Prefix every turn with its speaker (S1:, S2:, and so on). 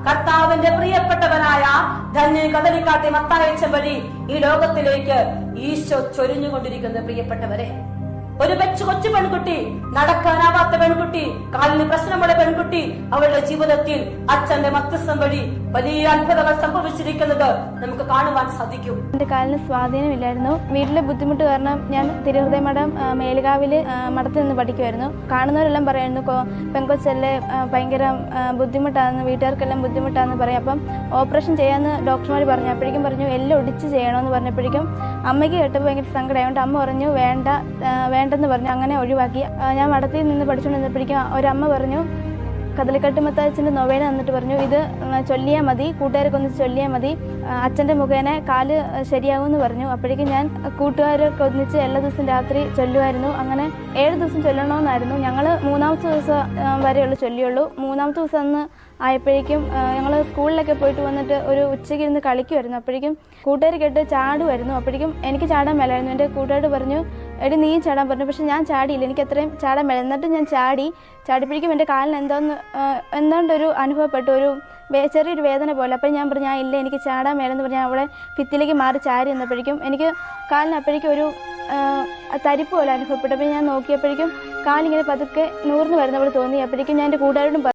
S1: കർത്താവിന്റെ പ്രിയപ്പെട്ടവനായ ധന്യ കദലിക്കാട്ടി മത്തായച്ചൻ വഴി ഈ ലോകത്തിലേക്ക് ഈശോ ചൊരിഞ്ഞുകൊണ്ടിരിക്കുന്ന പ്രിയപ്പെട്ടവരെ, ഒരു കൊച്ചു പെൺകുട്ടി, നടക്കാനാവാത്ത പെൺകുട്ടി, കാലിന് പ്രശ്നമുള്ള പെൺകുട്ടി, അവളുടെ ജീവിതത്തിൽ അച്ഛന്റെ മധ്യസ്ഥം വഴി വലിയ അത്ഭുതങ്ങൾ സംഭവിച്ചിരിക്കുന്നത് നമുക്ക് കാണുവാൻ സാധിക്കും.
S2: എന്റെ കാലിന് സ്വാധീനമില്ലായിരുന്നു. വീട്ടിലെ ബുദ്ധിമുട്ട് കാരണം ഞാൻ തിരുഹൃദയ മഠം മേലുകാവില് മഠത്തിൽ നിന്ന് പഠിക്കുമായിരുന്നു. കാണുന്നവരെല്ലാം പറയുന്നു പെൺകൊച്ചല്ലേ ഭയങ്കര ബുദ്ധിമുട്ടാണെന്ന്, വീട്ടുകാർക്കെല്ലാം ബുദ്ധിമുട്ടാണെന്ന് പറയും. അപ്പം ഓപ്പറേഷൻ ചെയ്യാമെന്ന് ഡോക്ടർമാർ പറഞ്ഞു. അപ്പോഴേക്കും പറഞ്ഞു എല്ലാം ഒടിച്ച് ചെയ്യണമെന്ന് പറഞ്ഞപ്പോഴേക്കും അമ്മയ്ക്ക് കേട്ടപ്പോൾ ഭയങ്കര സങ്കടമായതുകൊണ്ട് അമ്മ പറഞ്ഞു വേണ്ടെന്ന് പറഞ്ഞു. അങ്ങനെ ഒഴിവാക്കി. ഞാൻ മഠത്തിൽ നിന്ന് പഠിച്ചുകൊണ്ടിരുന്നപ്പോഴേക്കും ഒരമ്മ പറഞ്ഞു, കദലിക്കാട്ട് മത്തായച്ചൻ്റെ നൊവേന എന്നിട്ട് പറഞ്ഞു ഇത് ചൊല്ലിയാൽ മതി, കൂട്ടുകാരൊക്കെ ഒന്നിച്ച് ചൊല്ലിയാൽ മതി, അച്ഛൻ്റെ മുഖേന കാല് ശരിയാകുമെന്ന് പറഞ്ഞു. അപ്പോഴേക്കും ഞാൻ കൂട്ടുകാരൊക്കെ ഒന്നിച്ച് എല്ലാ ദിവസവും രാത്രി ചൊല്ലുമായിരുന്നു. അങ്ങനെ 7 ദിവസം ചൊല്ലണമെന്നായിരുന്നു. ഞങ്ങൾ 3-ാമത്തെ ദിവസം വരെയുള്ളൂ ചൊല്ലിയുള്ളൂ. 3-ാമത്തെ ദിവസം അന്ന് ആയപ്പോഴേക്കും ഞങ്ങൾ സ്കൂളിലൊക്കെ പോയിട്ട് വന്നിട്ട് ഒരു ഉച്ചയ്ക്ക് ഇരുന്ന് കളിക്കുമായിരുന്നു. അപ്പോഴേക്കും കൂട്ടുകാർ കേട്ട് ചാടുമായിരുന്നു. അപ്പോഴേക്കും എനിക്ക് ചാടാൻ മേലായിരുന്നു. എൻ്റെ കൂട്ടുകാർ പറഞ്ഞു എടി നീ ചാടാൻ പറഞ്ഞു. പക്ഷെ ഞാൻ ചാടിയില്ല, എനിക്ക് അത്രയും ചാടാൻ മേല. എന്നിട്ട് ഞാൻ ചാടിയപ്പോഴേക്കും എൻ്റെ കാലിന് എന്താണ്ടൊരു അനുഭവപ്പെട്ടു, ചെറിയൊരു വേദന പോലെ. അപ്പം ഞാൻ പറഞ്ഞു ഇല്ല എനിക്ക് ചാടാൻ മേലെന്ന് പറഞ്ഞാൽ അവിടെ ഭിത്തിയിലേക്ക് മാറി ചാരി എന്നപ്പോഴേക്കും എനിക്ക് കാലിന് അപ്പോഴേക്കും ഒരു തരിപ്പ് പോലെ അനുഭവപ്പെട്ടു. അപ്പോൾ ഞാൻ നോക്കിയപ്പോഴേക്കും കാലിങ്ങനെ പതുക്കെ നൂർന്ന് വരുന്ന പോലെ തോന്നി. അപ്പോഴേക്കും ഞാൻ എൻ്റെ കൂട്ടുകാരോടും